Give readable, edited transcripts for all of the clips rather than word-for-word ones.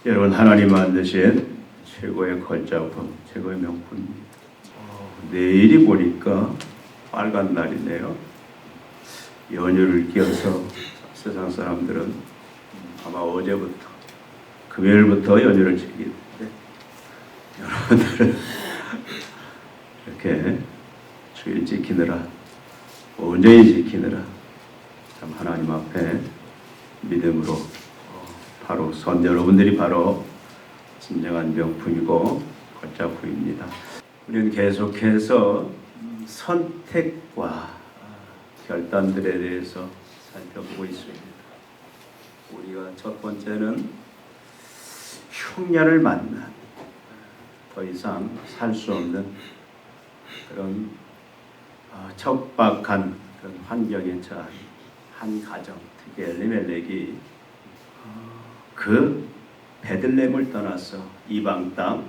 여러분, 하나님 만드신 최고의 걸작품, 최고의 명품입니다. 내일이 보니까 빨간 날이네요. 연휴를 끼워서 세상 사람들은 아마 어제부터, 금요일부터 연휴를 즐기는데 여러분들은 이렇게 주일 지키느라, 온전히 지키느라 참 하나님 앞에 믿음으로 바로 여러분들이 바로 진정한 명품이고 걸작품입니다. 우리는 계속해서 선택과 결단들에 대해서 살펴보고 있습니다. 우리가 첫 번째는 흉년을 만난, 더 이상 살 수 없는 그런 척박한 그런 환경에 처한 한 가정, 특히 엘리멜렉이 그 베들레헴을 떠나서 이방 땅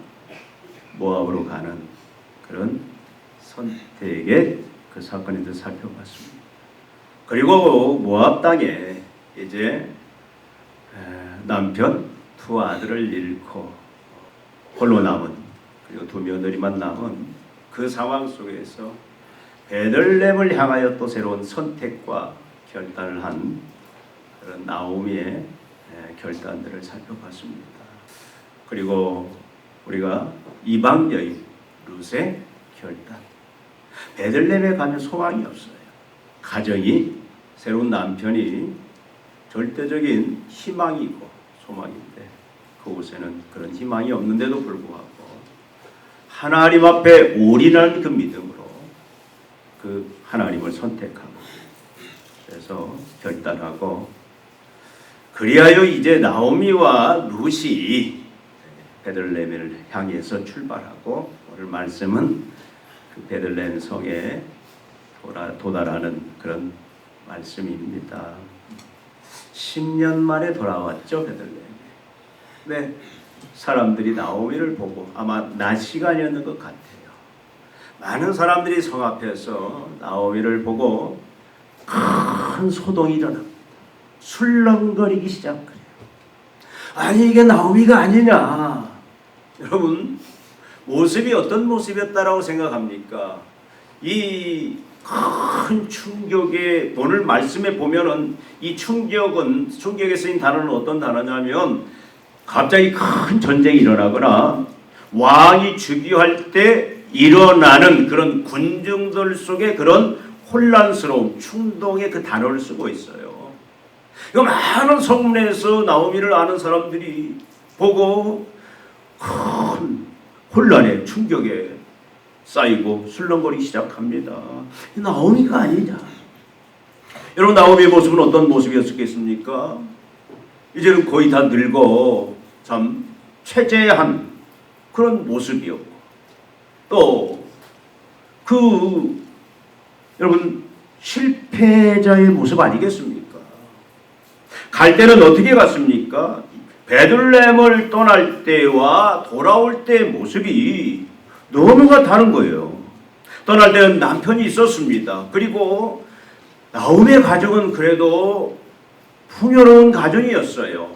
모압으로 가는 그런 선택의 그 사건에 대해서 살펴봤습니다. 그리고 모압 땅에 이제 남편 두 아들을 잃고 홀로 남은, 그리고 두 며느리만 남은 그 상황 속에서 베들레헴을 향하여 또 새로운 선택과 결단을 한 그런 나오미의 결단들을 살펴봤습니다. 그리고 우리가 이방 여인 룻의 결단. 베들레헴에 가면 소망이 없어요. 가정이, 새로운 남편이 절대적인 희망이고 소망인데 그곳에는 그런 희망이 없는데도 불구하고 하나님 앞에 올인한 그 믿음으로 그 하나님을 선택하고 그래서 결단하고, 그리하여 이제 나오미와 룻이 베들레헴을 향해서 출발하고, 오늘 말씀은 그 베들레헴 성에 도달하는 그런 말씀입니다. 10년 만에 돌아왔죠, 베들레헴에. 네, 사람들이 나오미를 보고 아마 낮 시간이었는 것 같아요. 많은 사람들이 성 앞에서 나오미를 보고 큰 소동이 일어납니다. 술렁거리기 시작해요. 아니, 이게 나오미가 아니냐. 여러분, 모습이 어떤 모습이었다라고 생각합니까? 이 큰 충격에, 오늘 말씀에 보면은 이 충격에 쓰인 단어는 어떤 단어냐면, 갑자기 큰 전쟁이 일어나거나 왕이 즉위할 때 일어나는 그런 군중들 속에 그런 혼란스러움, 충동의 그 단어를 쓰고 있어요. 이거 많은 성문에서 나오미를 아는 사람들이 보고 큰 혼란에, 충격에 쌓이고 술렁거리기 시작합니다. 나오미가 아니냐. 여러분, 나오미의 모습은 어떤 모습이었겠습니까? 이제는 거의 다 늙어 참 최재한 그런 모습이었고, 또 여러분, 실패자의 모습 아니겠습니까? 갈 때는 어떻게 갔습니까? 베들레헴을 떠날 때와 돌아올 때의 모습이 너무나 다른 거예요. 떠날 때는 남편이 있었습니다. 그리고 나오미의 가정은 그래도 풍요로운 가정이었어요.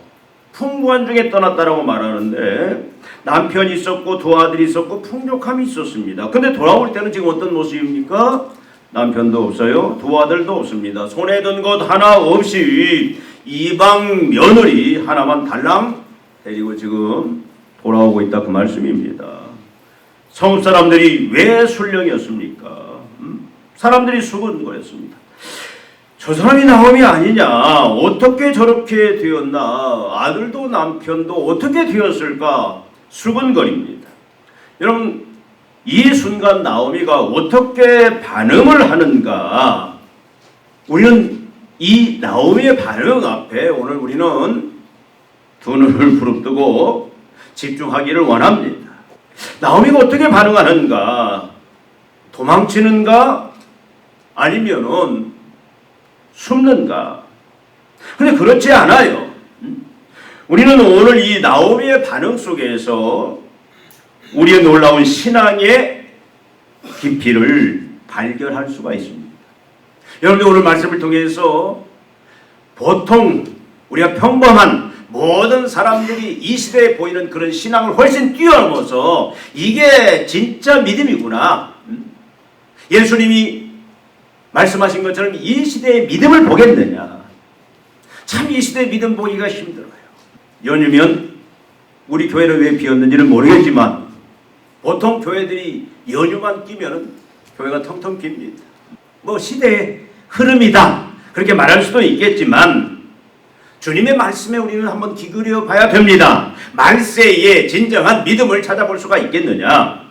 풍부한 중에 떠났다라고 말하는데 남편이 있었고 두 아들이 있었고 풍족함이 있었습니다. 근데 돌아올 때는 지금 어떤 모습입니까? 남편도 없어요. 두 아들도 없습니다. 손에 든 것 하나 없이 이방 며느리 하나만 달랑 데리고 지금 돌아오고 있다, 그 말씀입니다. 성읍 사람들이 왜 술령이었습니까? 사람들이 속은 거였습니다. 저 사람이 나오미 아니냐? 어떻게 저렇게 되었나? 아들도 남편도 어떻게 되었을까? 수근거립니다. 여러분, 이 순간 나오미가 어떻게 반응을 하는가? 우리는 이 나오미의 반응 앞에 오늘 우리는 두 눈을 부릅뜨고 집중하기를 원합니다. 나오미가 어떻게 반응하는가? 도망치는가? 아니면은 숨는가? 근데 그렇지 않아요. 우리는 오늘 이 나오미의 반응 속에서 우리의 놀라운 신앙의 깊이를 발견할 수가 있습니다. 여러분들, 오늘 말씀을 통해서 보통 우리가 평범한 모든 사람들이 이 시대에 보이는 그런 신앙을 훨씬 뛰어넘어서 이게 진짜 믿음이구나. 예수님이 말씀하신 것처럼 이 시대의 믿음을 보겠느냐. 참 이 시대의 믿음 보기가 힘들어요. 연휴면 우리 교회는 왜 비었는지는 모르겠지만 보통 교회들이 연휴만 끼면 교회가 텅텅 빕니다. 뭐 시대의 흐름이다 그렇게 말할 수도 있겠지만 주님의 말씀에 우리는 한번 기울여 봐야 됩니다. 말세에 진정한 믿음을 찾아볼 수가 있겠느냐.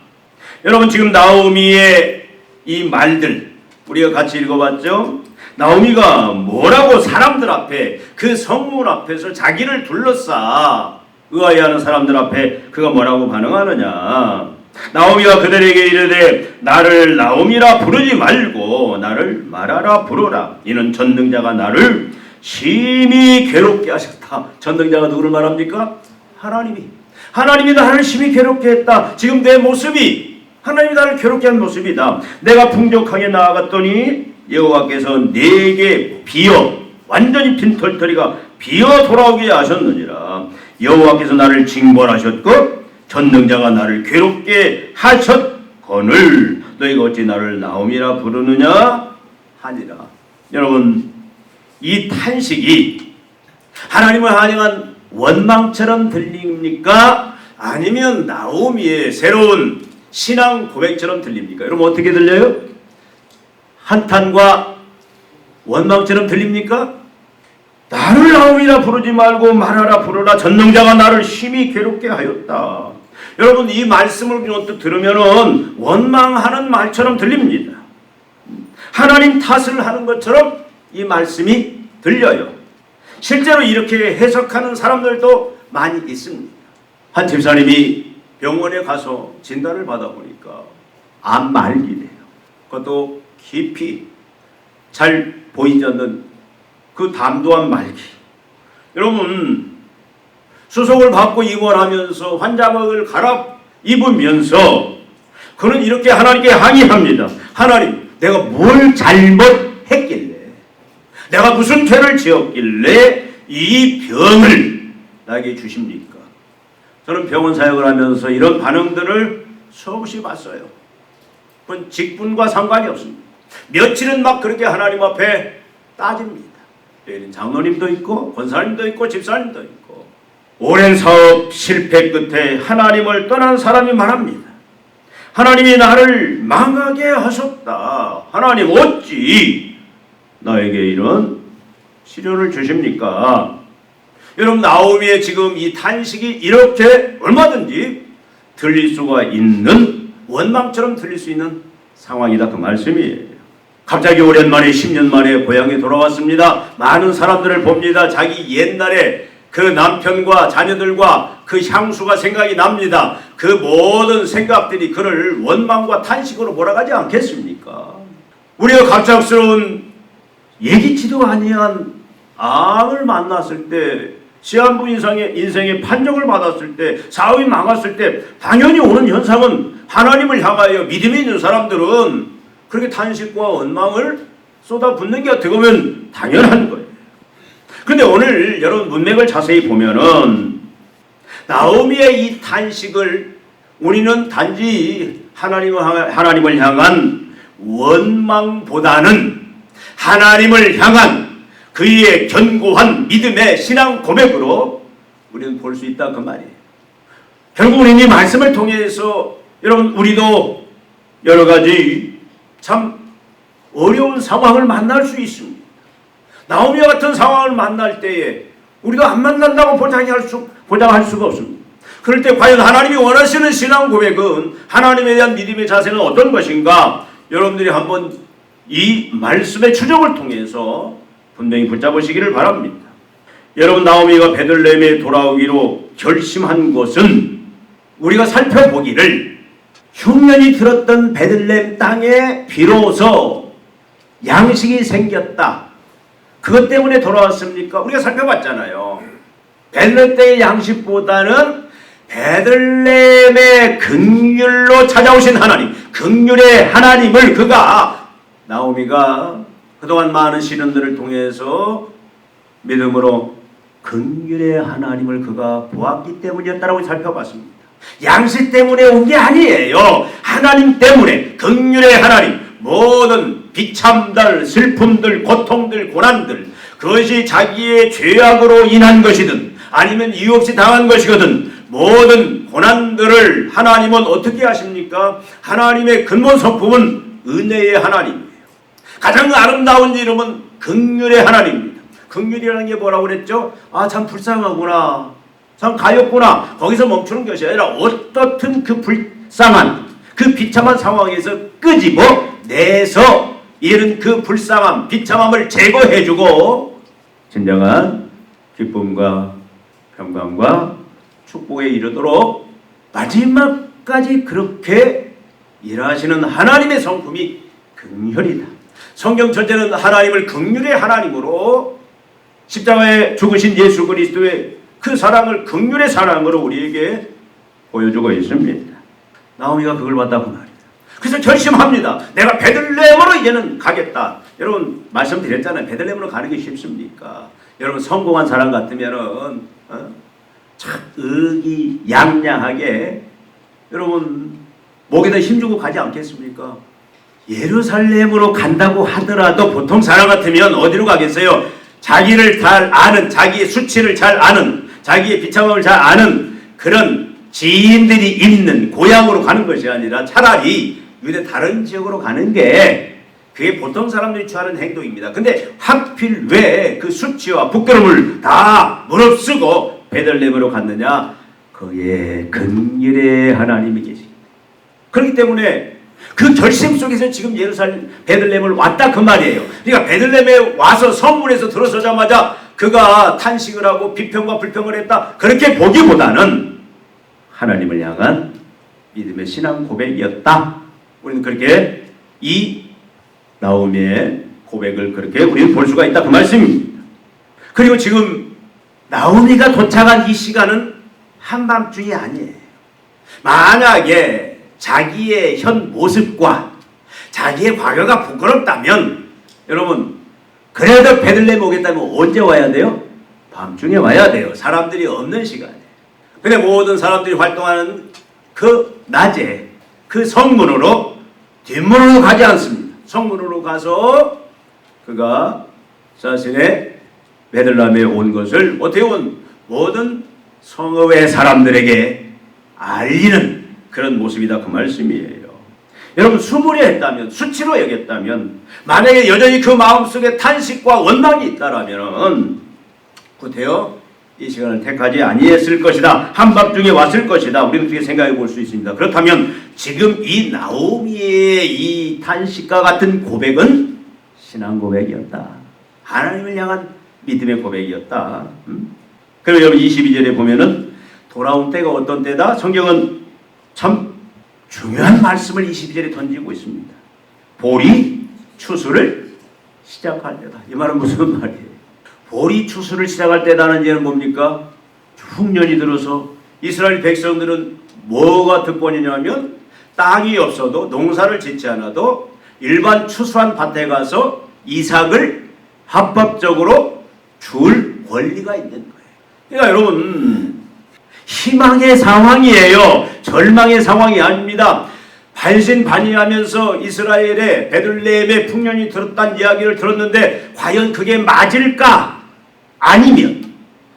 여러분 지금 나오미의 이 말들 우리가 같이 읽어봤죠. 나오미가 뭐라고 사람들 앞에 그 성문 앞에서 자기를 둘러싸 의아해하는 사람들 앞에 그가 뭐라고 반응하느냐. 나오미가 그들에게 이르되 나를 나오미라 부르지 말고 나를 마라라 부르라. 이는 전능자가 나를 심히 괴롭게 하셨다. 전능자가 누구를 말합니까? 하나님이 나를 심히 괴롭게 했다. 지금 내 모습이 하나님이 나를 괴롭게 한 모습이다. 내가 풍족하게 나아갔더니 여호와께서 내게 비어 완전히 빈털터리가 비어 돌아오게 하셨느니라. 여호와께서 나를 징벌하셨고 전능자가 나를 괴롭게 하셨거늘 너희가 어찌 나를 나오미라 부르느냐 하니라. 여러분 이 탄식이 하나님을 향한 원망처럼 들립니까? 아니면 나오미의 새로운 신앙 고백처럼 들립니까? 여러분 어떻게 들려요? 한탄과 원망처럼 들립니까? 나를 나오미라 부르지 말고 말하라 부르라. 전능자가 나를 심히 괴롭게 하였다. 여러분 이 말씀을 언뜻 들으면은 원망하는 말처럼 들립니다. 하나님 탓을 하는 것처럼 이 말씀이 들려요. 실제로 이렇게 해석하는 사람들도 많이 있습니다. 한 집사님이 병원에 가서 진단을 받아보니까 암 말기래요. 그것도 깊이 잘 보이지 않는 그 담도한 말기. 여러분 수속을 받고 입원하면서 환자복을 갈아입으면서 그는 이렇게 하나님께 항의합니다. 하나님 내가 뭘 잘못했길래 내가 무슨 죄를 지었길래 이 병을 나에게 주십니까? 저는 병원 사역을 하면서 이런 반응들을 수없이 봤어요. 그건 직분과 상관이 없습니다. 며칠은 막 그렇게 하나님 앞에 따집니다. 여기는 장로님도 있고 권사님도 있고 집사님도 있고 오랜 사업 실패 끝에 하나님을 떠난 사람이 말합니다. 하나님이 나를 망하게 하셨다. 하나님 어찌 나에게 이런 시련을 주십니까? 여러분 나오미의 지금 이 탄식이 이렇게 얼마든지 들릴 수가 있는 원망처럼 들릴 수 있는 상황이다 그 말씀이에요. 갑자기 오랜만에 10년 만에 고향에 돌아왔습니다. 많은 사람들을 봅니다. 자기 옛날에 그 남편과 자녀들과 그 향수가 생각이 납니다. 그 모든 생각들이 그를 원망과 탄식으로 몰아가지 않겠습니까? 우리가 갑작스러운 예기치도 아니한 암을 만났을 때, 시한부 인생의 판정을 받았을 때, 사업이 망했을 때 당연히 오는 현상은 하나님을 향하여 믿음이 있는 사람들은 그렇게 탄식과 원망을 쏟아붓는 게 어떻게 보면 당연한 거예요. 그런데 오늘 여러분 문맥을 자세히 보면은 나오미의 이 탄식을 우리는 단지 하나님을 향한 원망보다는 하나님을 향한 그의 견고한 믿음의 신앙 고백으로 우리는 볼 수 있다 그 말이에요. 결국 우리는 이 말씀을 통해서 여러분 우리도 여러 가지 참 어려운 상황을 만날 수 있습니다. 나오미와 같은 상황을 만날 때에 우리도 안 만난다고 보장할 수가 없습니다. 그럴 때 과연 하나님이 원하시는 신앙 고백은 하나님에 대한 믿음의 자세는 어떤 것인가? 여러분들이 한번 이 말씀의 추적을 통해서 분명히 붙잡으시기를 바랍니다. 여러분 나오미가 베들레헴에 돌아오기로 결심한 것은 우리가 살펴보기를 흉년이 들었던 베들레헴 땅에 비로소 양식이 생겼다. 그것 때문에 돌아왔습니까? 우리가 살펴봤잖아요. 베들레헴 때의 양식보다는 베들레헴의 긍휼로 찾아오신 하나님, 긍휼의 하나님을 나오미가 그동안 많은 시련들을 통해서 믿음으로 긍휼의 하나님을 그가 보았기 때문이었다라고 살펴봤습니다. 양식 때문에 온 게 아니에요. 하나님 때문에, 긍휼의 하나님, 모든 비참들, 슬픔들, 고통들, 고난들, 그것이 자기의 죄악으로 인한 것이든 아니면 이유 없이 당한 것이거든 모든 고난들을 하나님은 어떻게 하십니까? 하나님의 근본 성품은 은혜의 하나님이에요. 가장 아름다운 이름은 긍휼의 하나님입니다. 긍휼이라는 게 뭐라고 그랬죠? 아, 참 불쌍하구나, 참 가엾구나, 거기서 멈추는 것이 아니라 어떻든 그 불쌍한, 그 비참한 상황에서 끄집어내서 이런 그 불쌍함, 비참함을 제거해주고 진정한 기쁨과 평강과 축복에 이르도록 마지막까지 그렇게 일하시는 하나님의 성품이 긍휼이다. 성경 전체는 하나님을 긍휼의 하나님으로, 십자가에 죽으신 예수 그리스도의 그 사랑을 긍휼의 사랑으로 우리에게 보여주고 있습니다. 나오미가 그걸 봤다고 말이에요. 그래서 결심합니다. 내가 베들레헴으로 이제는 가겠다. 여러분 말씀드렸잖아요. 베들레헴으로 가는 게 쉽습니까? 여러분 성공한 사람 같으면은 참 의기양양하게 여러분 목에다 힘주고 가지 않겠습니까? 예루살렘으로 간다고 하더라도 보통 사람 같으면 어디로 가겠어요? 자기를 잘 아는, 자기의 수치를 잘 아는, 자기의 비참함을 잘 아는 그런 지인들이 있는 고향으로 가는 것이 아니라 차라리 유대 다른 지역으로 가는 게 그게 보통 사람들이 취하는 행동입니다. 근데 하필 왜 그 수치와 부끄러움을 다 무릅쓰고 베들레헴으로 갔느냐? 그의 긍휼의 하나님이 계십니다. 그렇기 때문에 그 결심 속에서 지금 예루살렘 베들레헴을 왔다 그 말이에요. 그러니까 베들레헴에 와서 성문에서 들어서자마자 그가 탄식을 하고 비평과 불평을 했다, 그렇게 보기보다는 하나님을 향한 믿음의 신앙 고백이었다. 우리는 그렇게 이 나오미의 고백을 그렇게 우리는 볼 수가 있다 그 말씀입니다. 그리고 지금 나오미가 도착한 이 시간은 한밤중이 아니에요. 만약에 자기의 현 모습과 자기의 과거가 부끄럽다면 여러분 그래도 베들레헴 오겠다면 언제 와야 돼요? 밤중에 와야 돼요. 사람들이 없는 시간에. 근데 모든 사람들이 활동하는 그 낮에 그 성문으로 뒷문으로 가지 않습니다. 성문으로 가서 그가 자신의 베들레헴에 온 것을 어떻게 온 모든 성읍의 사람들에게 알리는 그런 모습이다 그 말씀이에요. 여러분 수무려 했다면, 수치로 여겼다면, 만약에 여전히 그 마음속에 탄식과 원망이 있다라면 구태여 이 시간을 택하지 아니했을 것이다. 한밤중에 왔을 것이다. 우리는 그렇게 생각해 볼 수 있습니다. 그렇다면 지금 이 나오미의 이 탄식과 같은 고백은 신앙 고백이었다. 하나님을 향한 믿음의 고백이었다. 그리고 여러분 22절에 보면은 돌아온 때가 어떤 때다? 성경은 참 중요한 말씀을 22절에 던지고 있습니다. 볼이 추수를 시작할 때다. 이 말은 무슨 말이에요? 볼이 추수를 시작할 때다는 얘는 뭡니까? 흉년이 들어서 이스라엘 백성들은 뭐가 특권이냐면 땅이 없어도 농사를 짓지 않아도 일반 추수한 밭에 가서 이삭을 합법적으로 줄 권리가 있는 거예요. 그러니까 여러분 희망의 상황이에요. 절망의 상황이 아닙니다. 반신반의하면서 이스라엘의 베들레헴의 풍년이 들었다는 이야기를 들었는데 과연 그게 맞을까? 아니면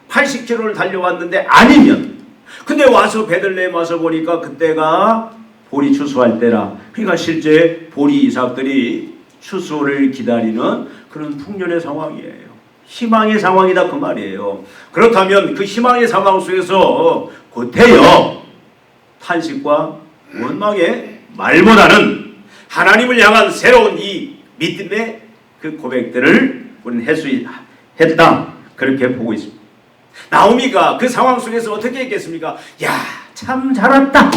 80km를 달려왔는데 아니면 근데 와서 베들레헴 와서 보니까 그때가 보리 추수할 때라. 그러니까 실제 보리 이삭들이 추수를 기다리는 그런 풍년의 상황이에요. 희망의 상황이다 그 말이에요. 그렇다면 그 희망의 상황 속에서 구태여 탄식과 원망의 말보다는 하나님을 향한 새로운 이 믿음의 그 고백들을 우리는 했다. 그렇게 보고 있습니다. 나오미가 그 상황 속에서 어떻게 했겠습니까? 야, 참 잘 왔다.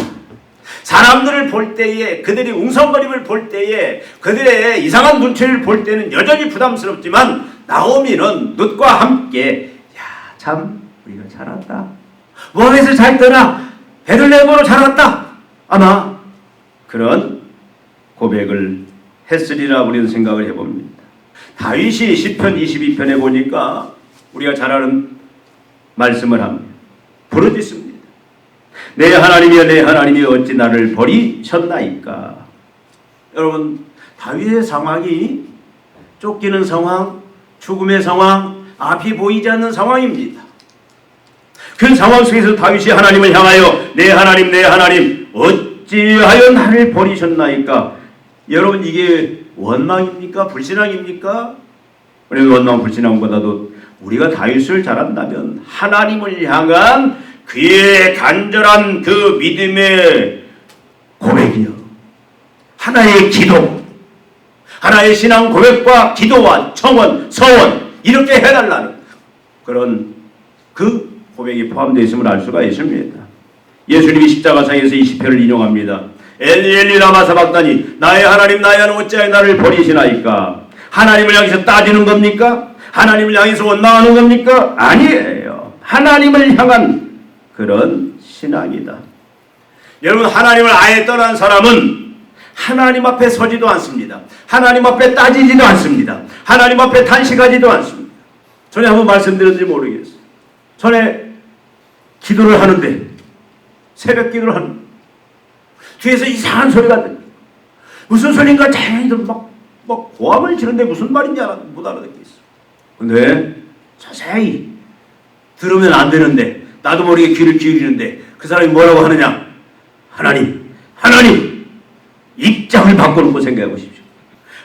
사람들을 볼 때에 그들이 웅성거림을 볼 때에 그들의 이상한 눈치를 볼 때는 여전히 부담스럽지만 나오미는 룻과 함께 야, 참 우리가 잘 왔다. 모압에서 잘 떠나 베들레헴으로 잘 왔다. 아마 그런 고백을 했으리라 우리는 생각을 해봅니다. 다윗이 시편 22편에 보니까 우리가 잘 아는 말씀을 합니다. 부르짖습니다. 내 하나님이여 내 하나님이여 어찌 나를 버리셨나이까. 여러분, 다윗의 상황이 쫓기는 상황, 죽음의 상황, 앞이 보이지 않는 상황입니다. 그 상황 속에서 다윗이 하나님을 향하여 내 하나님 어찌하여 나를 버리셨나이까. 여러분, 이게 원망입니까? 불신앙입니까? 우리는 원망 불신앙보다도 우리가 다윗을 잘 안다면 하나님을 향한 그의 간절한 그 믿음의 고백이요, 하나의 기도, 하나의 신앙 고백과 기도와 청원, 서원, 이렇게 해달라는 그런 그 고백이 포함되어 있음을 알 수가 있습니다. 예수님이 십자가상에서 이 시편을 인용합니다. 엘리 엘리 라마 사박다니 나의 하나님 어찌하여 나를 버리시나이까. 하나님을 향해서 따지는 겁니까? 하나님을 향해서 원망하는 겁니까? 아니에요. 하나님을 향한 그런 신앙이다. 여러분, 하나님을 아예 떠난 사람은 하나님 앞에 서지도 않습니다. 하나님 앞에 따지지도 않습니다. 하나님 앞에 탄식하지도 않습니다. 전에 한번 말씀드렸는지 모르겠어요. 전에 기도를 하는데, 새벽 기도를 하는데 뒤에서 이상한 소리가 들려요. 무슨 소리인가 자연히들 막 고함을 지르는데 무슨 말인지 못 알아듣겠어. 근데 자세히 들으면 안 되는데 나도 모르게 귀를 기울이는데 그 사람이 뭐라고 하느냐. 하나님 입장을 바꿔놓고 생각해 보십시오.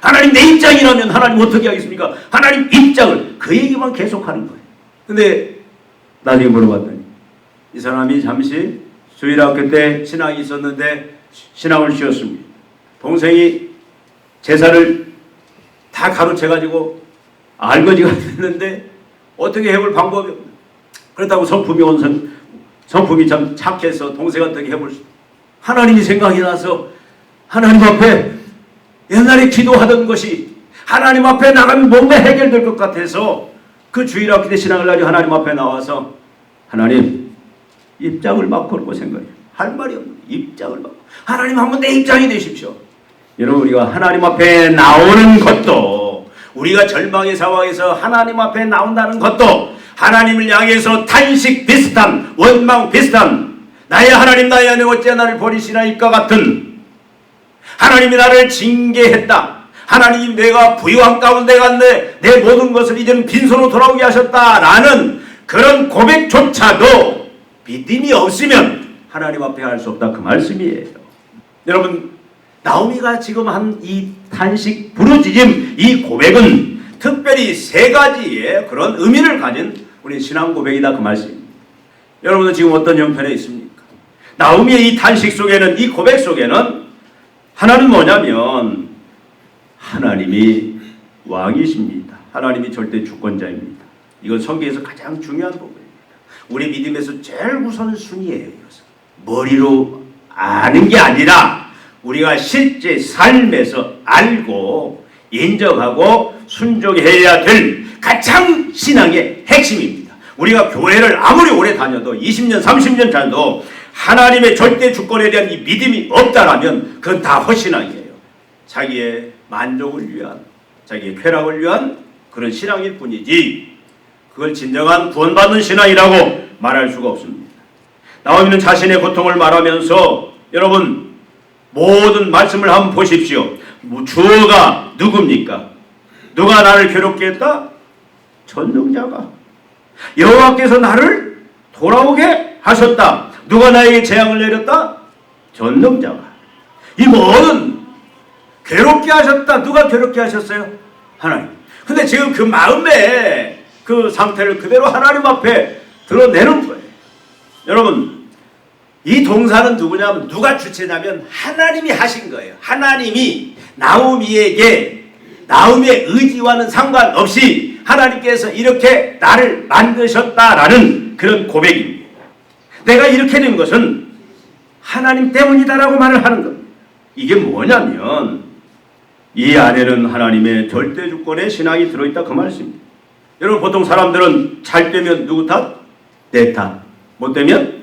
하나님 내 입장이라면 하나님 어떻게 하겠습니까? 하나님 입장을, 그 얘기만 계속하는 거예요. 근데 나중에 물어봤더니 이 사람이 잠시 주일학교 때 신앙이 있었는데 신앙을 쉬었습니다. 동생이 제사를 다 가로채가지고 알거지가 됐는데 어떻게 해볼 방법이 없네. 그렇다고 성품이 참 착해서 동생 어떻게 해볼 수. 하나님이 생각이 나서 하나님 앞에 옛날에 기도하던 것이 하나님 앞에 나가면 뭔가 해결될 것 같아서 그 주일학교 때 신앙을 가지고 하나님 앞에 나와서 하나님 입장을 바꾸고 생각해요. 할 말이 없는 입장을 바꾸고 하나님 한번 내 입장이 되십시오. 여러분, 우리가 하나님 앞에 나오는 것도, 우리가 절망의 상황에서 하나님 앞에 나온다는 것도 하나님을 향해서 탄식 비슷한, 원망 비슷한, 나의 하나님 어찌 나를 버리시나이까 같은, 하나님이 나를 징계했다, 하나님 내가 부유한 가운데 갔네, 내 모든 것을 이제는 빈손으로 돌아오게 하셨다라는 그런 고백조차도 믿음이 없으면 하나님 앞에 할 수 없다, 그 말씀이에요. 여러분, 나오미가 지금 한 이 탄식, 부르짖음, 이 고백은 특별히 세 가지의 그런 의미를 가진 우리 신앙 고백이다, 그 말씀입니다. 여러분은 지금 어떤 형편에 있습니까? 나오미의 이 탄식 속에는, 이 고백 속에는 하나는 뭐냐면 하나님이 왕이십니다. 하나님이 절대 주권자입니다. 이건 성경에서 가장 중요한 부분입니다. 우리 믿음에서 제일 우선순위예요. 이것은 머리로 아는 게 아니라 우리가 실제 삶에서 알고 인정하고 순종해야 될 가장 신앙의 핵심입니다. 우리가 교회를 아무리 오래 다녀도 20년 30년 다녀도 하나님의 절대 주권에 대한 이 믿음이 없다라면 그건 다 헛신앙이에요. 자기의 만족을 위한, 자기의 쾌락을 위한 그런 신앙일 뿐이지 그걸 진정한 구원받는 신앙이라고 말할 수가 없습니다. 나오미는 자신의 고통을 말하면서, 여러분 모든 말씀을 한번 보십시오. 주어가 누굽니까? 누가 나를 괴롭게 했다? 전능자가. 여호와께서 나를 돌아오게 하셨다. 누가 나에게 재앙을 내렸다? 전능자가. 이 모든 괴롭게 하셨다. 누가 괴롭게 하셨어요? 하나님. 근데 지금 그 마음의 그 상태를 그대로 하나님 앞에 드러내는 거예요. 여러분, 이 동사는 누구냐면, 누가 주체냐면 하나님이 하신 거예요. 하나님이 나오미에게, 나오미의 의지와는 상관없이 하나님께서 이렇게 나를 만드셨다라는 그런 고백입니다. 내가 이렇게 된 것은 하나님 때문이다라고 말을 하는 겁니다. 이게 뭐냐면 이 안에는 하나님의 절대 주권의 신앙이 들어있다, 그 말씀입니다. 여러분, 보통 사람들은 잘 되면 누구 탓? 내 탓. 못 되면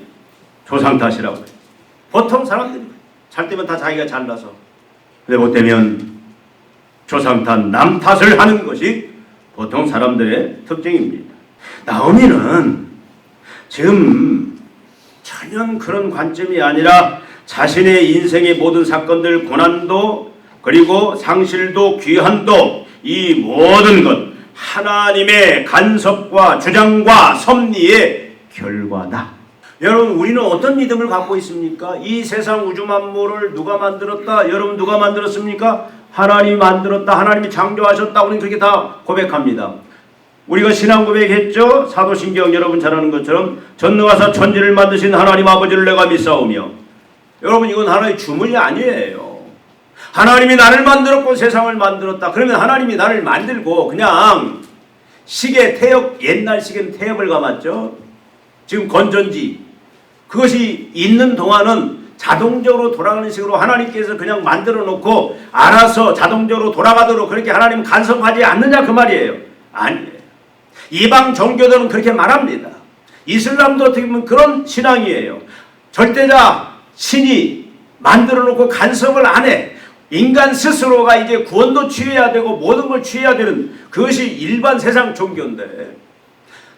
조상 탓이라고 해요. 보통 사람들이 잘 되면 다 자기가 잘나서, 근데 못 되면 조상 탓, 남 탓을 하는 것이 보통 사람들의 특징입니다. 나오미는 지금 전혀 그런 관점이 아니라 자신의 인생의 모든 사건들, 고난도 그리고 상실도 귀환도 이 모든 것 하나님의 간섭과 주장과 섭리의 결과다. 여러분, 우리는 어떤 믿음을 갖고 있습니까? 이 세상 우주 만물을 누가 만들었다? 여러분, 누가 만들었습니까? 하나님이 만들었다. 하나님이 창조하셨다. 우리는 그렇게 다 고백합니다. 우리가 신앙 고백했죠? 사도신경 여러분 잘 아는 것처럼 전능하사 천지를 만드신 하나님 아버지를 내가 믿사오며, 여러분, 이건 하나의 주문이 아니에요. 하나님이 나를 만들었고 세상을 만들었다. 그러면 하나님이 나를 만들고 그냥 시계 태엽, 옛날 시계는 태엽을 감았죠. 지금 건전지, 그것이 있는 동안은 자동적으로 돌아가는 식으로 하나님께서 그냥 만들어 놓고 알아서 자동적으로 돌아가도록 그렇게 하나님 간섭하지 않느냐 그 말이에요. 아니에요. 이방 종교들은 그렇게 말합니다. 이슬람도 어떻게 보면 그런 신앙이에요. 절대자 신이 만들어 놓고 간섭을 안 해. 인간 스스로가 이제 구원도 취해야 되고 모든 걸 취해야 되는, 그것이 일반 세상 종교인데,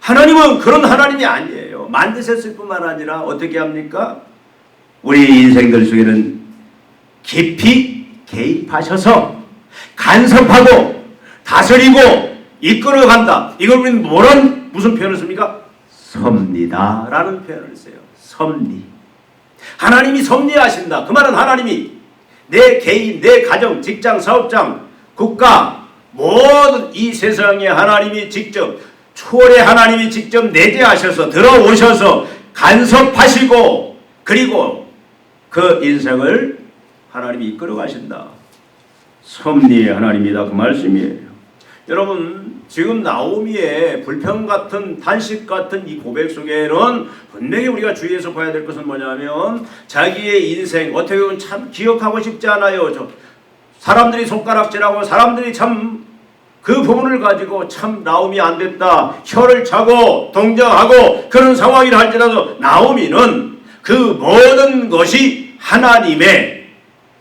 하나님은 그런 하나님이 아니에요. 만드셨을 뿐만 아니라 어떻게 합니까? 우리 인생들 속에는 깊이 개입하셔서 간섭하고 다스리고 이끌어간다. 이걸 우리는 무슨 표현을 씁니까? 섭리다라는 표현을 써요. 섭리. 하나님이 섭리하신다. 그 말은 하나님이 내 개인, 내 가정, 직장, 사업장, 국가, 모든 이 세상에 하나님이 직접, 초월의 하나님이 직접 내재하셔서 들어오셔서 간섭하시고, 그리고 그 인생을 하나님이 이끌어 가신다. 섭리의 하나님이다 그 말씀이에요. 여러분, 지금 나오미의 불평 같은, 탄식 같은 이 고백 속에는 분명히 우리가 주의해서 봐야 될 것은 뭐냐면, 자기의 인생 어떻게 보면 참 기억하고 싶지 않아요. 사람들이 손가락질하고 사람들이 참 그 부분을 가지고 참 나오미 안 됐다, 혀를 차고 동정하고 그런 상황이라 할지라도 나오미는 그 모든 것이 하나님의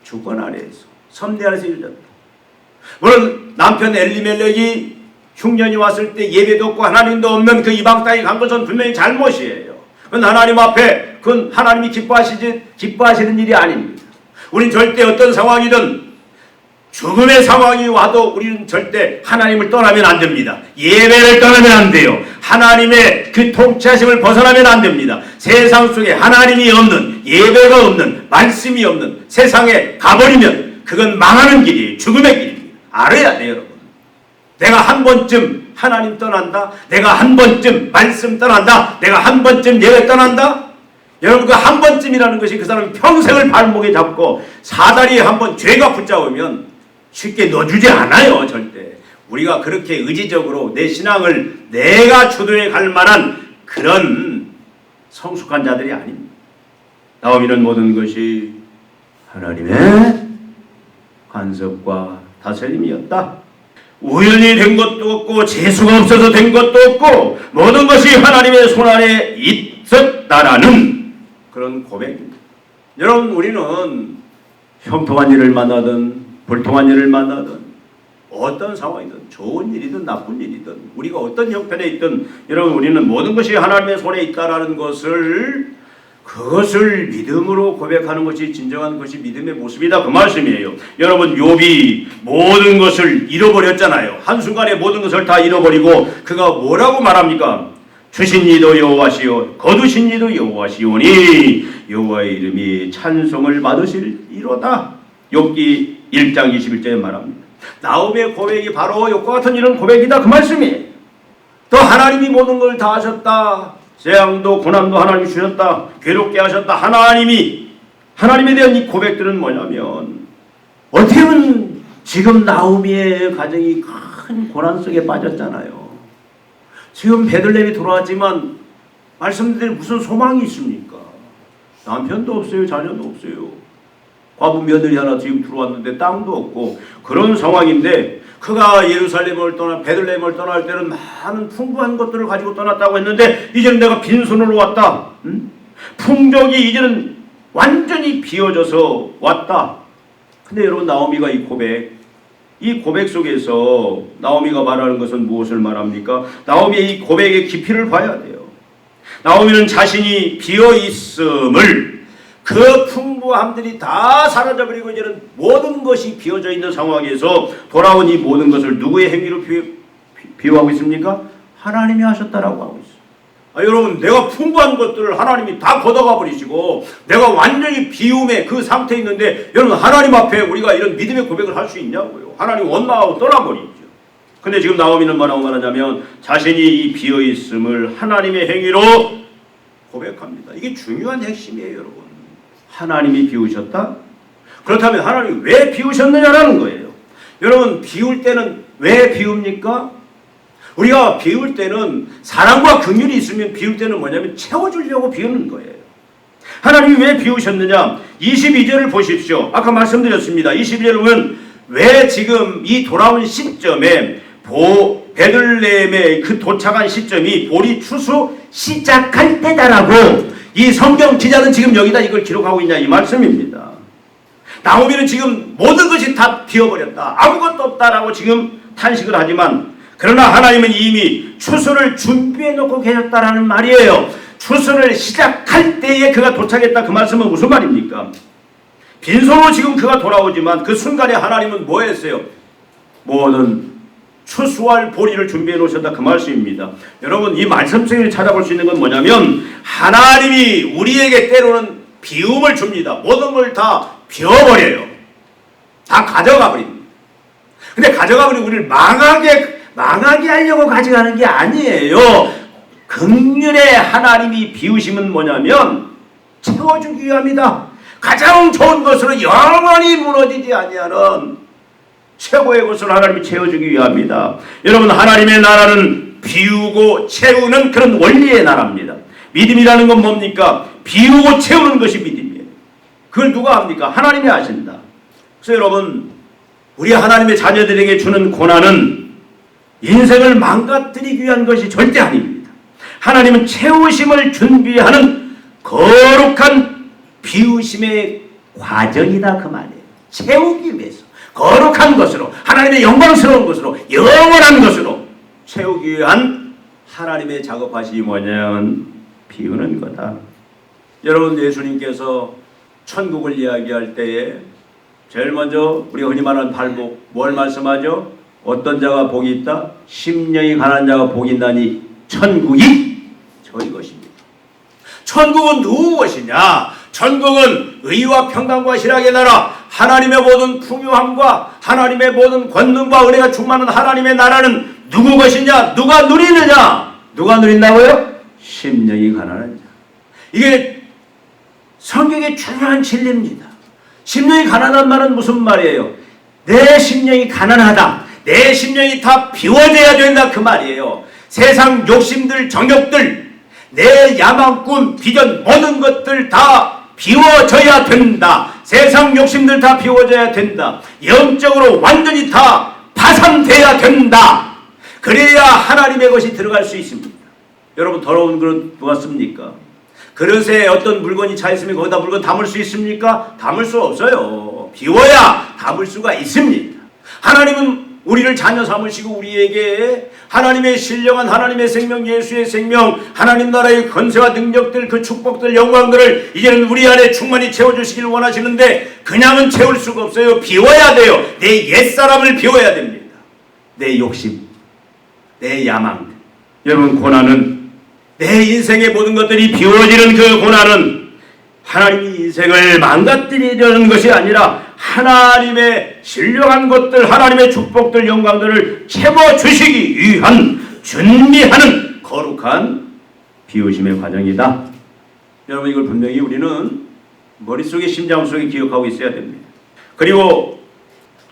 주권 아래에서, 섭리 아래에서 이루어졌다. 물론 남편 엘리멜렉이 흉년이 왔을 때 예배도 없고 하나님도 없는 그 이방 땅에 간 것은 분명히 잘못이에요. 그건 하나님 앞에, 그건 하나님이 기뻐하시는 일이 아닙니다. 우린 절대 어떤 상황이든, 죽음의 상황이 와도 우리는 절대 하나님을 떠나면 안 됩니다. 예배를 떠나면 안 돼요. 하나님의 그 통치하심을 벗어나면 안 됩니다. 세상 속에 하나님이 없는, 예배가 없는, 말씀이 없는 세상에 가버리면 그건 망하는 길이에요. 죽음의 길입니다. 알아야 돼요, 여러분. 내가 한 번쯤 하나님 떠난다, 내가 한 번쯤 말씀 떠난다, 내가 한 번쯤 예배 떠난다. 여러분, 그 한 번쯤이라는 것이 그 사람이 평생을 발목에 잡고 사다리에 한번 죄가 붙잡으면 쉽게 넣어주지 않아요, 절대. 우리가 그렇게 의지적으로 내 신앙을 내가 주도해 갈 만한 그런 성숙한 자들이 아닙니다. 나오미는 모든 것이 하나님의 간섭과 다스림이었다. 우연히 된 것도 없고 재수가 없어서 된 것도 없고 모든 것이 하나님의 손 아래 있었다라는 그런 고백입니다. 여러분, 우리는 형통한 일을 만나든 불통한 일을 만나든 어떤 상황이든 좋은 일이든 나쁜 일이든 우리가 어떤 형편에 있든, 여러분, 우리는 모든 것이 하나님의 손에 있다라는 것을, 그것을 믿음으로 고백하는 것이 진정한 것이 믿음의 모습이다 그 말씀이에요. 여러분, 욥이 모든 것을 잃어버렸잖아요. 한순간에 모든 것을 다 잃어버리고 그가 뭐라고 말합니까? 주신 이도 여호와시요 거두신 이도 여호와시오니 여호와의 이름이 찬송을 받으실이로다. 욥기 1장 21절에 말합니다. 나오미의 고백이 바로 욥과 같은 이런 고백이다 그 말씀이에요. 또 하나님이 모든 걸 다 하셨다. 재앙도 고난도 하나님이 주셨다. 괴롭게 하셨다. 하나님에 대한 이 고백들은 뭐냐면, 어떻게 보면 지금 나오미의 가정이 큰 고난 속에 빠졌잖아요. 지금 베들레헴이 돌아왔지만 말씀드린 무슨 소망이 있습니까? 남편도 없어요. 자녀도 없어요. 과부 며느리 하나 지금 들어왔는데 땅도 없고 그런 상황인데, 그가 예루살렘을 떠나 베들레헴을 떠날 때는 많은 풍부한 것들을 가지고 떠났다고 했는데 이제는 내가 빈손으로 왔다. 풍족이 이제는 완전히 비어져서 왔다. 근데 여러분, 나오미가 이 고백 속에서 나오미가 말하는 것은 무엇을 말합니까? 나오미의 이 고백의 깊이를 봐야 돼요. 나오미는 자신이 비어 있음을, 그 풍부함들이 다 사라져버리고 이제는 모든 것이 비어져 있는 상황에서 돌아온 이 모든 것을 누구의 행위로 비유하고 있습니까? 하나님이 하셨다라고 하고 있어요. 여러분, 내가 풍부한 것들을 하나님이 다 걷어가 버리시고 내가 완전히 비움의 그 상태에 있는데, 여러분, 하나님 앞에 우리가 이런 믿음의 고백을 할 수 있냐고요. 하나님 원망하고 떠나버리죠. 근데 지금 나오미는 뭐라고 말하냐면 자신이 이 비어있음을 하나님의 행위로 고백합니다. 이게 중요한 핵심이에요, 여러분. 하나님이 비우셨다? 그렇다면 하나님이 왜 비우셨느냐라는 거예요. 여러분, 비울 때는 왜 비웁니까? 우리가 비울 때는 사랑과 긍휼이 있으면 비울 때는 뭐냐면 채워주려고 비우는 거예요. 하나님이 왜 비우셨느냐? 22절을 보십시오. 아까 말씀드렸습니다. 22절을 보면 왜 지금 이 돌아온 시점에 베들레헴에 그 도착한 시점이 보리 추수 시작할 때다라고 이 성경 기자는 지금 여기다 이걸 기록하고 있냐 이 말씀입니다. 나오미는 지금 모든 것이 다 비어버렸다, 아무것도 없다라고 지금 탄식을 하지만, 그러나 하나님은 이미 추수를 준비해 놓고 계셨다라는 말이에요. 추수를 시작할 때에 그가 도착했다, 그 말씀은 무슨 말입니까? 빈손으로 지금 그가 돌아오지만 그 순간에 하나님은 뭐 했어요? 모든 추수할 보리를 준비해 놓으셨다, 그 말씀입니다. 여러분, 이 말씀 속에 찾아볼 수 있는 건 뭐냐면 하나님이 우리에게 때로는 비움을 줍니다. 모든 걸 다 비워버려요. 다 가져가 버립니다. 근데 가져가 버리고 우리를 망하게 하려고 가져가는 게 아니에요. 긍휼의 하나님이 비우심은 뭐냐면 채워주기 위함이다. 가장 좋은 것으로 영원히 무너지지 아니하는 최고의 것으로 하나님이 채워주기 위함이다. 여러분, 하나님의 나라는 비우고 채우는 그런 원리의 나라입니다. 믿음이라는 건 뭡니까? 비우고 채우는 것이 믿음이에요. 그걸 누가 합니까? 하나님이 하신다. 그래서 여러분, 우리 하나님의 자녀들에게 주는 고난은 인생을 망가뜨리기 위한 것이 절대 아닙니다. 하나님은 채우심을 준비하는 거룩한 비우심의 과정이다, 그 말이에요. 채우기 위해서 거룩한 것으로, 하나님의 영광스러운 것으로, 영원한 것으로 채우기 위한 하나님의 작업하심이 뭐냐면 비우는 거다. 여러분, 예수님께서 천국을 이야기할 때에 제일 먼저 우리가 흔히 말하는 발복, 뭘 말씀하죠? 어떤 자가 복이 있다? 심령이 가난한 자가 복이 있나니 천국이 저희 것입니다. 천국은 누구 것이냐? 천국은 의와 평강과 희락의 나라, 하나님의 모든 풍요함과 하나님의 모든 권능과 은혜가 충만한 하나님의 나라는 누구 것이냐? 누가 누리느냐? 누가 누린다고요? 심령이 가난한 자. 이게 성경의 중요한 진리입니다. 심령이 가난한 말은 무슨 말이에요? 내 심령이 가난하다, 내 심령이 다 비워져야 된다, 그 말이에요. 세상 욕심들, 정욕들, 내 야망, 꿈, 비전, 모든 것들 다 비워져야 된다. 세상 욕심들 다 비워져야 된다. 영적으로 완전히 다 파산돼야 된다. 그래야 하나님의 것이 들어갈 수 있습니다. 여러분, 더러운 그릇 누가 씁니까? 그릇에 어떤 물건이 차 있으면 거기다 물건 담을 수 있습니까? 담을 수 없어요. 비워야 담을 수가 있습니다. 하나님은 우리를 자녀 삼으시고 우리에게 하나님의 신령한 하나님의 생명, 예수의 생명, 하나님 나라의 권세와 능력들, 그 축복들, 영광들을 이제는 우리 안에 충만히 채워주시길 원하시는데 그냥은 채울 수가 없어요. 비워야 돼요. 내 옛사람을 비워야 됩니다. 내 욕심, 내 야망. 여러분, 고난은, 내 인생의 모든 것들이 비워지는 그 고난은 하나님이 인생을 망가뜨리려는 것이 아니라 하나님의 신령한 것들, 하나님의 축복들, 영광들을 채워주시기 위한 준비하는 거룩한 비우심의 과정이다. 여러분, 이걸 분명히 우리는 머릿속에, 심장 속에 기억하고 있어야 됩니다. 그리고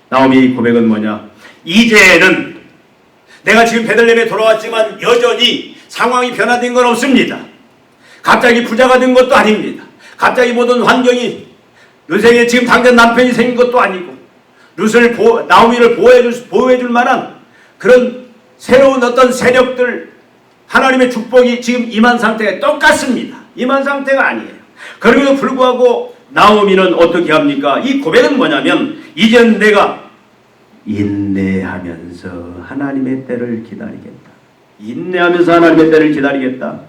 나오미 고백은 뭐냐? 이제는 내가 지금 베들레헴에 돌아왔지만 여전히 상황이 변화된 건 없습니다. 갑자기 부자가 된 것도 아닙니다. 갑자기 모든 환경이, 요새 지금 당장 남편이 생긴 것도 아니고, 나오미를 보호해줄 만한 그런 새로운 어떤 세력들, 하나님의 축복이 지금 임한 상태가 똑같습니다. 임한 상태가 아니에요. 그럼에도 불구하고 나오미는 어떻게 합니까? 이 고백은 뭐냐면, 이젠 내가 인내하면서 하나님의 때를 기다리겠다. 인내하면서 하나님의 때를 기다리겠다.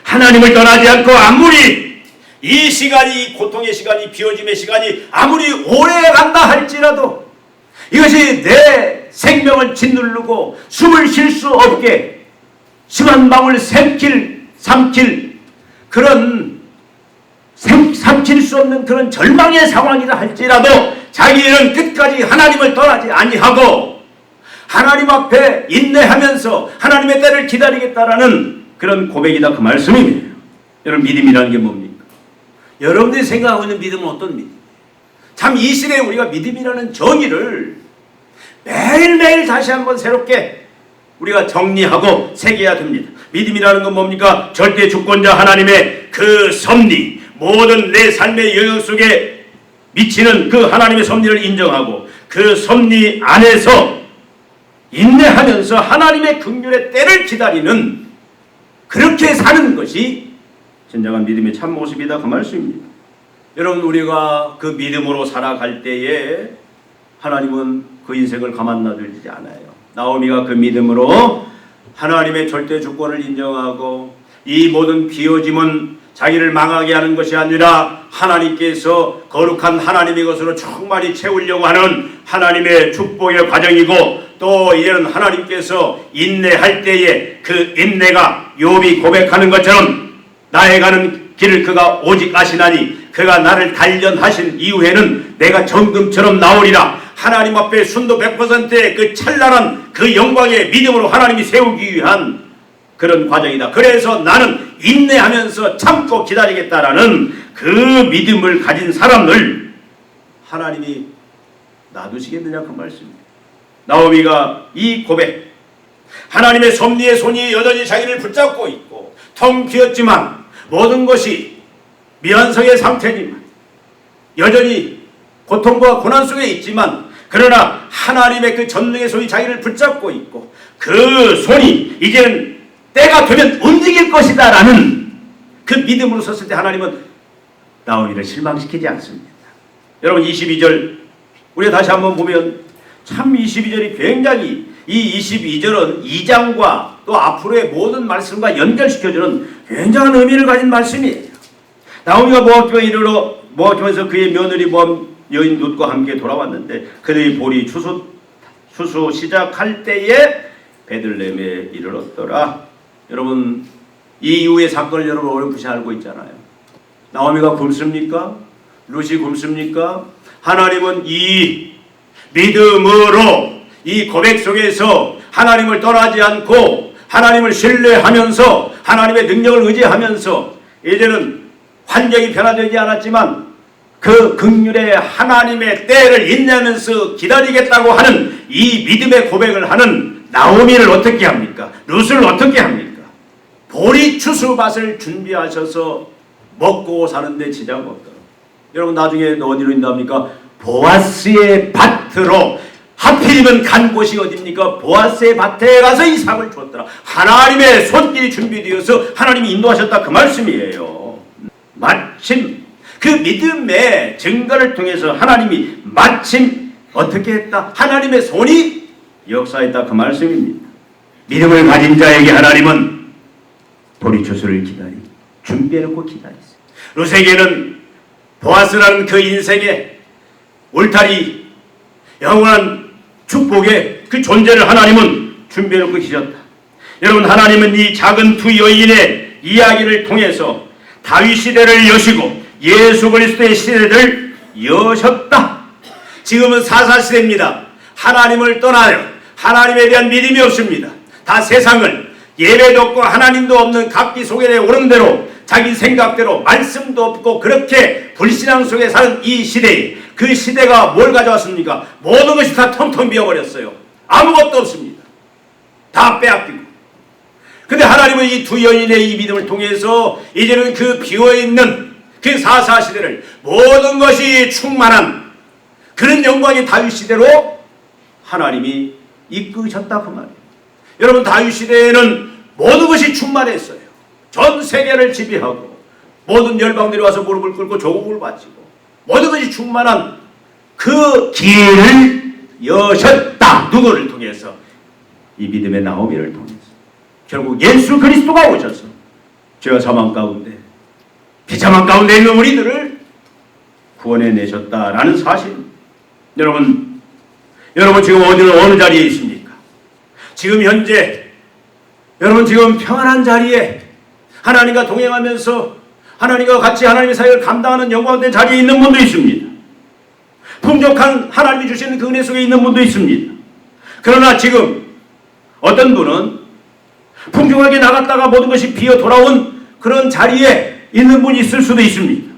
하나님을 떠나지 않고 아무리 이 시간이, 고통의 시간이, 비워짐의 시간이 아무리 오래 간다 할지라도 이것이 내 생명을 짓누르고 숨을 쉴 수 없게 심 한 방울 삼킬 그런 삼킬 수 없는 그런 절망의 상황이라 할지라도 자기는 끝까지 하나님을 떠나지 아니하고 하나님 앞에 인내하면서 하나님의 때를 기다리겠다라는 그런 고백이다, 그 말씀입니다. 여러분, 믿음이라는 게 뭡니까? 여러분들이 생각하고 있는 믿음은 어떤 믿음? 참 이 시대에 우리가 믿음이라는 정의를 매일매일 다시 한번 새롭게 우리가 정리하고 새겨야 됩니다. 믿음이라는 건 뭡니까? 절대 주권자 하나님의 그 섭리, 모든 내 삶의 영역 속에 미치는 그 하나님의 섭리를 인정하고 그 섭리 안에서 인내하면서 하나님의 긍휼의 때를 기다리는, 그렇게 사는 것이 진정한 믿음의 참 모습이다, 그 말씀입니다. 여러분, 우리가 그 믿음으로 살아갈 때에 하나님은 그 인생을 가만 놔두지 않아요. 나오미가 그 믿음으로 하나님의 절대 주권을 인정하고 이 모든 비워짐은 자기를 망하게 하는 것이 아니라 하나님께서 거룩한 하나님의 것으로 충만히 채우려고 하는 하나님의 축복의 과정이고, 또 이제는 하나님께서 인내할 때에 그 인내가 욥이 고백하는 것처럼 나의 가는 길을 그가 오직 아시나니 그가 나를 단련하신 이후에는 내가 정금처럼 나오리라. 하나님 앞에 순도 100%의 그 찬란한 그 영광의 믿음으로 하나님이 세우기 위한 그런 과정이다. 그래서 나는 인내하면서 참고 기다리겠다라는 그 믿음을 가진 사람을 하나님이 놔두시겠느냐, 그 말씀입니다. 나오미가 이 고백, 하나님의 섭리의 손이 여전히 자기를 붙잡고 있고 텅 비었지만 모든 것이 미완성의 상태지만 여전히 고통과 고난 속에 있지만, 그러나 하나님의 그 전능의 손이 자기를 붙잡고 있고 그 손이 이제는 때가 되면 움직일 것이다 라는 그 믿음으로 섰을 때 하나님은 나오미를 실망시키지 않습니다. 여러분, 22절 우리가 다시 한번 보면 참 22절이 굉장히, 이 22절은 2장과 또 앞으로의 모든 말씀과 연결시켜주는 굉장한 의미를 가진 말씀이에요. 나오미가 모압집에 이르러 모압집에서 그의 며느리 모압 여인 룻과 함께 돌아왔는데 그들의 볼이 추수 시작할 때에 베들레헴에 이르렀더라. 여러분, 이 이후의 사건을 여러분 어렴풋이 알고 있잖아요. 나오미가 굶습니까? 룻이 굶습니까? 하나님은 이 믿음으로 이 고백 속에서 하나님을 떠나지 않고 하나님을 신뢰하면서 하나님의 능력을 의지하면서 이제는 환경이 변화되지 않았지만 그 긍휼의 하나님의 때를 인내하면서 기다리겠다고 하는 이 믿음의 고백을 하는 나오미를 어떻게 합니까? 룻을 어떻게 합니까? 보리 추수밭을 준비하셔서 먹고 사는데 지장 없도록. 여러분, 나중에 어디로 인도합니까? 보아스의 밭으로. 하필이면 간 곳이 어디입니까? 보아스의 밭에 가서 이삭을 주었더라. 하나님의 손길이 준비되어서 하나님이 인도하셨다, 그 말씀이에요. 마침 그 믿음의 증거를 통해서 하나님이 마침 어떻게 했다? 하나님의 손이 역사했다, 그 말씀입니다. 믿음을 가진 자에게 하나님은 보리추수를 준비해놓고 기다렸어요. 룻에게는 보아스라는 그 인생의 울타리, 영원한 축복의 그 존재를 하나님은 준비해놓고 계셨다. 여러분, 하나님은 이 작은 두 여인의 이야기를 통해서 다윗 시대를 여시고 예수 그리스도의 시대를 여셨다. 지금은 사사시대입니다. 하나님을 떠나요. 하나님에 대한 믿음이 없습니다. 다 세상을, 예배도 없고 하나님도 없는 각기 속에 오른 대로 자기 생각대로 말씀도 없고 그렇게 불신앙 속에 사는 이 시대에, 그 시대가 뭘 가져왔습니까? 모든 것이 다 텅텅 비어버렸어요. 아무것도 없습니다. 다 빼앗기고. 근데 하나님은 이 두 여인의 이 믿음을 통해서 이제는 그 비어있는 그 사사시대를 모든 것이 충만한 그런 영광의 다윗 시대로 하나님이 이끄셨다, 그 말이에요. 여러분, 다윗 시대에는 모든 것이 충만했어요. 전 세계를 지배하고 모든 열방들이 와서 무릎을 꿇고 조국을 바치고 모든 것이 충만한 그 길을 여셨다. 누구를 통해서? 이 믿음의 나오미를 통해서. 결국 예수 그리스도가 오셔서 죄와 사망 가운데, 비참한 가운데 있는 우리들을 구원해 내셨다라는 사실. 여러분 지금 어느 자리에 있습니까? 지금 현재 여러분 지금 평안한 자리에 하나님과 동행하면서 하나님과 같이 하나님의 사역을 감당하는 영광된 자리에 있는 분도 있습니다. 풍족한 하나님이 주시는 그 은혜 속에 있는 분도 있습니다. 그러나 지금 어떤 분은 풍족하게 나갔다가 모든 것이 비어 돌아온 그런 자리에 있는 분이 있을 수도 있습니다.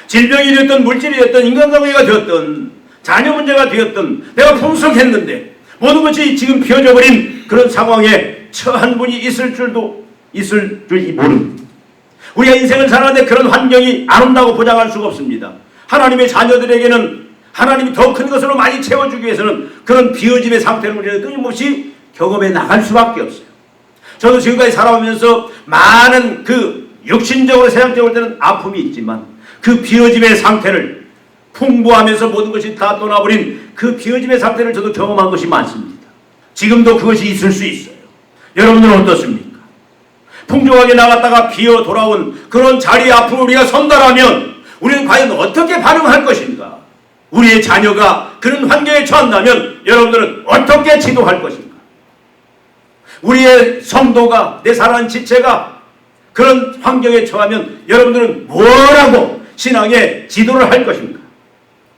질병이 되었든 물질이 되었든 인간관계가 되었든 자녀 문제가 되었든 내가 풍성했는데 모든 것이 지금 비어져 버린 그런 상황에 처한 분이 있을 줄 모릅니다. 우리가 인생을 살아가는데 그런 환경이 안 온다고 보장할 수가 없습니다. 하나님의 자녀들에게는 하나님이 더 큰 것으로 많이 채워주기 위해서는 그런 비어짐의 상태를 우리는 끊임없이 경험해 나갈 수밖에 없어요. 저도 지금까지 살아오면서 많은 그 육신적으로 세상적으로 때는 아픔이 있지만 그 비어짐의 상태를 풍부하면서 모든 것이 다 떠나버린 그 비어짐의 상태를 저도 경험한 것이 많습니다. 지금도 그것이 있을 수 있어요. 여러분들은 어떻습니까? 풍족하게 나갔다가 비어 돌아온 그런 자리 앞으로 우리가 선다라면 우리는 과연 어떻게 반응할 것인가? 우리의 자녀가 그런 환경에 처한다면 여러분들은 어떻게 지도할 것인가? 우리의 성도가 내 사랑하는 지체가 그런 환경에 처하면 여러분들은 뭐라고 신앙의 지도를 할 것인가?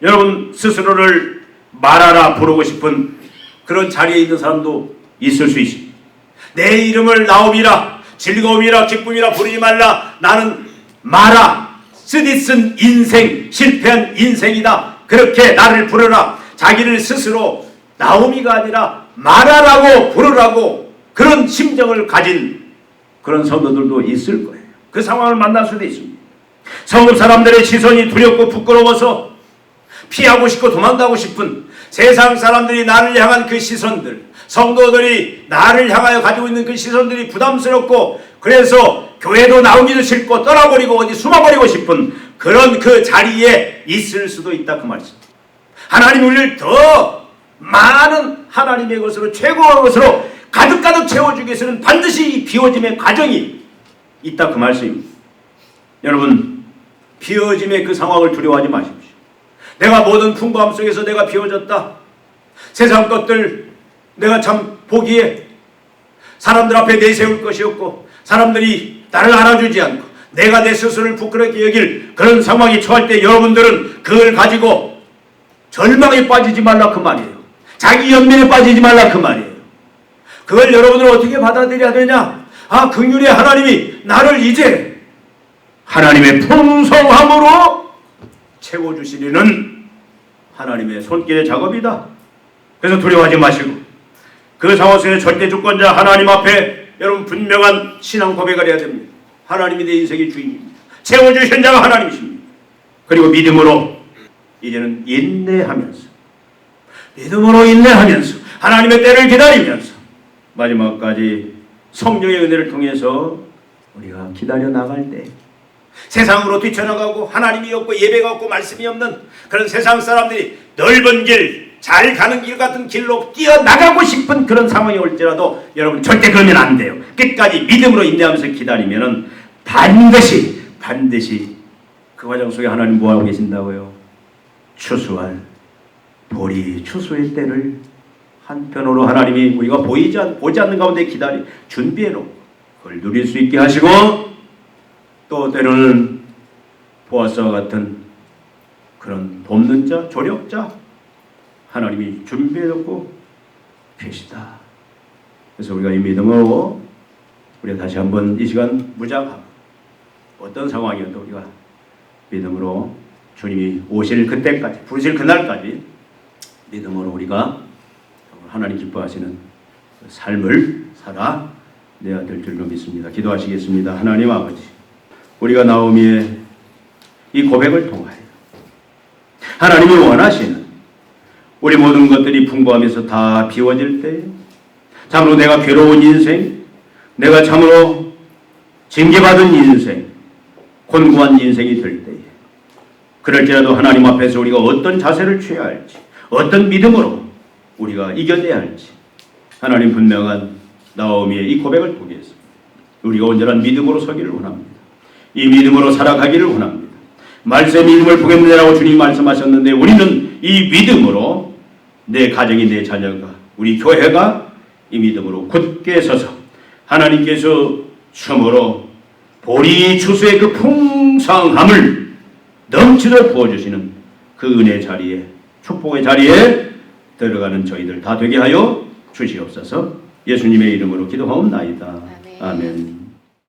여러분 스스로를 말하라 부르고 싶은 그런 자리에 있는 사람도 있을 수 있습니다. 내 이름을 나옴이라 즐거움이라 기쁨이라 부르지 말라. 나는 마라 쓰디쓴 인생 실패한 인생이다. 그렇게 나를 부르라. 자기를 스스로 나오미가 아니라 마라라고 부르라고 그런 심정을 가진 그런 성도들도 있을 거예요. 그 상황을 만날 수도 있습니다. 성읍 사람들의 시선이 두렵고 부끄러워서 피하고 싶고 도망가고 싶은 세상 사람들이 나를 향한 그 시선들, 성도들이 나를 향하여 가지고 있는 그 시선들이 부담스럽고 그래서 교회도 나오기도 싫고 떠나버리고 어디 숨어버리고 싶은 그런 그 자리에 있을 수도 있다 그 말씀입니다. 하나님 우리를 더 많은 하나님의 것으로 최고의 것으로 가득가득 채워주기 위해서는 반드시 이 비워짐의 과정이 있다 그 말씀입니다. 여러분 비워짐의 그 상황을 두려워하지 마십시오. 내가 모든 풍부함 속에서 내가 비워졌다. 세상 것들 내가 참 보기에 사람들 앞에 내세울 것이 없고 사람들이 나를 알아주지 않고 내가 내 스스로를 부끄럽게 여길 그런 상황이 처할 때 여러분들은 그걸 가지고 절망에 빠지지 말라 그 말이에요. 자기 연민에 빠지지 말라 그 말이에요. 그걸 여러분들은 어떻게 받아들여야 되냐? 아, 긍휼의 하나님이 나를 이제 하나님의 풍성함으로 채워주시리는 하나님의 손길의 작업이다. 그래서 두려워하지 마시고 그 상황 속에 절대 주권자 하나님 앞에 여러분 분명한 신앙 고백을 해야 됩니다. 하나님이 내 인생의 주인입니다. 채워주신 자가 하나님이십니다. 그리고 믿음으로 이제는 인내하면서 하나님의 때를 기다리면서 마지막까지 성령의 은혜를 통해서 우리가 기다려 나갈 때 세상으로 뛰쳐나가고 하나님이 없고 예배가 없고 말씀이 없는 그런 세상 사람들이 넓은 길, 잘 가는 길 같은 길로 뛰어나가고 싶은 그런 상황이 올지라도 여러분 절대 그러면 안 돼요. 끝까지 믿음으로 인내하면서 기다리면은 반드시 그 과정 속에 하나님 뭐하고 계신다고요? 추수할 보리 추수의 때를 한편으로 하나님이 우리가 보지 않는 가운데 준비해놓고 그걸 누릴 수 있게 하시고 또 때로는 보아스와 같은 그런 돕는 자, 조력자 하나님이 준비해놓고 계시다. 그래서 우리가 이 믿음으로 우리가 다시 한번 이 시간 무장하고 어떤 상황이어도 우리가 믿음으로 주님이 오실 그때까지 부르실 그날까지 믿음으로 우리가 하나님 기뻐하시는 삶을 살아내야 될 줄로 믿습니다. 기도하시겠습니다. 하나님 아버지, 우리가 나오미의 이 고백을 통하여 하나님이 원하시는 우리 모든 것들이 풍부하면서 다 비워질 때 참으로 내가 괴로운 인생, 내가 참으로 징계받은 인생, 곤고한 인생이 될 때에 그럴지라도 하나님 앞에서 우리가 어떤 자세를 취해야 할지 어떤 믿음으로 우리가 이겨내야 할지 하나님 분명한 나오미의 이 고백을 통해서 우리가 온전한 믿음으로 서기를 원합니다. 이 믿음으로 살아가기를 원합니다. 말세 믿음을 보겠느냐라고 주님이 말씀하셨는데 우리는 이 믿음으로 내 가정이, 내 자녀가, 우리 교회가 이 믿음으로 굳게 서서 하나님께서 참으로 보리 추수의 그 풍성함을 넘치도록 부어주시는 그 은혜 자리에, 축복의 자리에 들어가는 저희들 다 되게 하여 주시옵소서. 예수님의 이름으로 기도하옵나이다. 아멘.